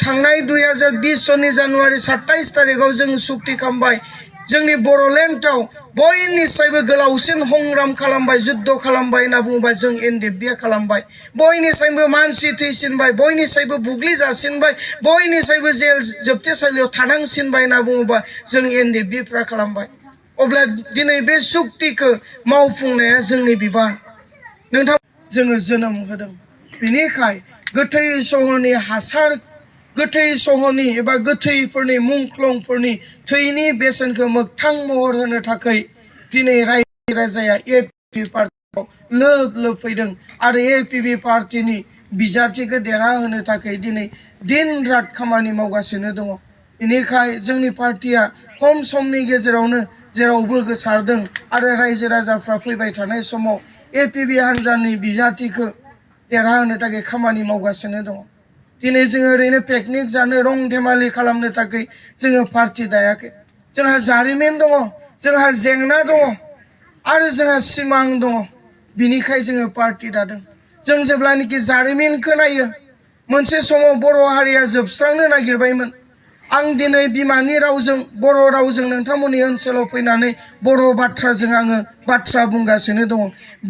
थांनाय 2020 सननि जानुवारि 27 तारिखाव जों सुक्ति खालामबाय जोंनि बर'लेण्डआव बयनिसायबो गोलावसिन हंग्राम खालामबाय जुद्ध खालामबाय होनना बुङोबा जों एनडिएफबि खालामबाय बयनिसायबो मानसि थैसिनबाय बयनिसायबो बुग्लि जासिनबाय बयनिसायबो जेल जोबथेसालियाव थानांसिनबाय होनना बुङोबा जों एनडिएफबिफ्रा खालामबाय अब्ला दिनै बे सुक्तिखौ मावफुंनाया जोंनि बिबान नोंथां जोङो जोनोम होदों बिनिखाय गोथै सहनि हासार गोथै सहनि एबा गोथैफोरनि मुंख्लंफोरनि थैनि बेसेनखौ मोगथां महर होनो थाखाय दिनै रायजो राजाया एपिबि पार्टियाव लोब लोब फैदों आरो एपिबि पार्टिनि बिजाथिखौ देरहाहोनो थाखाय दिनै दिन रात खामानि मावगासिनो दङ बेनिखाय जोंनि पार्टिया खम समनि गेजेरावनो जेरावबो गोसारदों आरो रायजो राजाफ्रा फैबाय थानाय समाव एपिबि हान्जानि बिजाथिखौ देरहाहोनो थाखाय खामानि मावगासिनो दङ दिनै जोङो ओरैनो पिकनिक जानो रं धेमालि खालामनो थाखाय जोङो पार्टि दायाखै जोंहा जारिमिन दङ जोंहा जेंना दङ आरो जोंहा सिमां दङ बिनिखाय जोङो पार्टि दादों जों जेब्लानोखि जारिमिनखौ नायो मोनसे समाव बर' हारिया जोबस्रांनो नागिरबायमोन आं दिनै बिमानि रावजों बर' रावजों नोंथांमोननि ओनसोलाव फैनानै बर' बाथ्राजों आङो बाथ्रा बुंगासिनो दङ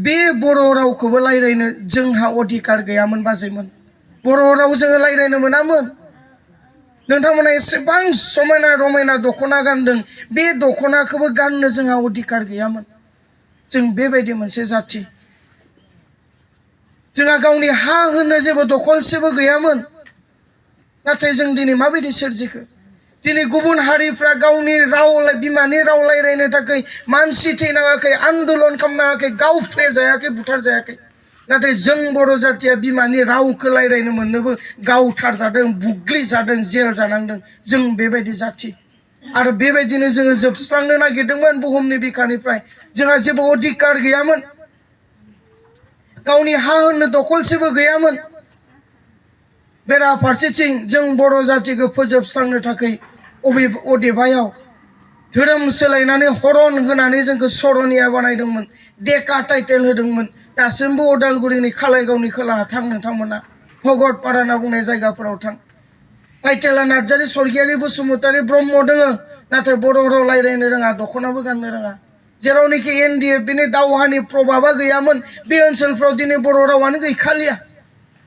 बे बर' रावखौबो रायज्लायनो जोंहा अधिकार गैयामोन बाजैमोन बर' रावजों रायज्लायनो मोनामोन नोंथांमोना एसेबां समायना रमायना दख'ना गानदों बे दख'नाखौबो गाननो जोंहा अधिकार गैयामोन जों बेबायदि मोनसे जाथि जोंहा गावनि हा होनो जेबो दखलसेबो गैयामोन नाथाय जों दिनै माबायदि सोरजिखो दिनै गुबुन हारिफ्रा गावनि राव बिमानि राव रायज्लायनो थाखाय मानसि थैनाङाखै आन्दोलन खालामनाङाखै गावफ्लेजायाखै बुथारजायाखै नाथाय जों बर' जातिया बिमानि रावखौ रायज्लायनो मोननोबो गावथारजादों बुग्लिजादों जेल जानांदों जों बेबायदि जाथि आरो बेबायदिनो जोङो जोबस्रांनो नागिरदोंमोन बुहुमनि बिखानिफ्राय जोंहा जेबो अधिकार गैयामोन गावनि हा होननो दखलसेबो गैयामोन बेराफारसेथिं जों बर' जातिखौ फोजोबस्रांनो थाखाय अदेबायाव धोरोम सोलायनानै हरन होनानै जोंखौ सरनिया बानायदोंमोन डेका टाइटेल होदोंमोन दासिमबो उदालगुरिनि खालायगावनि खोलाहा थां नोंथांमोना भगतपारा होनना बुंनाय जायगाफोराव थां टाइटेला नार्जारि स्वर्गियारि बसुमतारी ब्रह्म दोङो नाथाय बर' राव रायज्लायनो रोङा दख'नाबो गाननो रोङा जेरावनोखि एनडिएफबिनि दावहानि प्रभाबा गैयामोन बे ओनसोलफ्राव दिनै बर' रावानो गैखालिया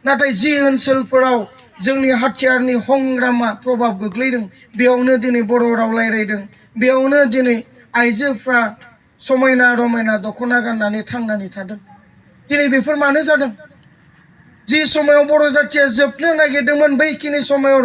नाथाय जि ओनसोलफोराव जोंनि हाथियारनि हंग्रामा प्रभाब गोग्लैदों बेयावनो दिनै बर' राव रायज्लायदों बेयावनो दिनै आइजोफ्रा समायना रमायना दख'ना गाननानै थांनानै थादों दिनै बेफोर मानो जादों जि समाव बर' जातिया जोबनो नागिरदोंमोन बैखिनि समाव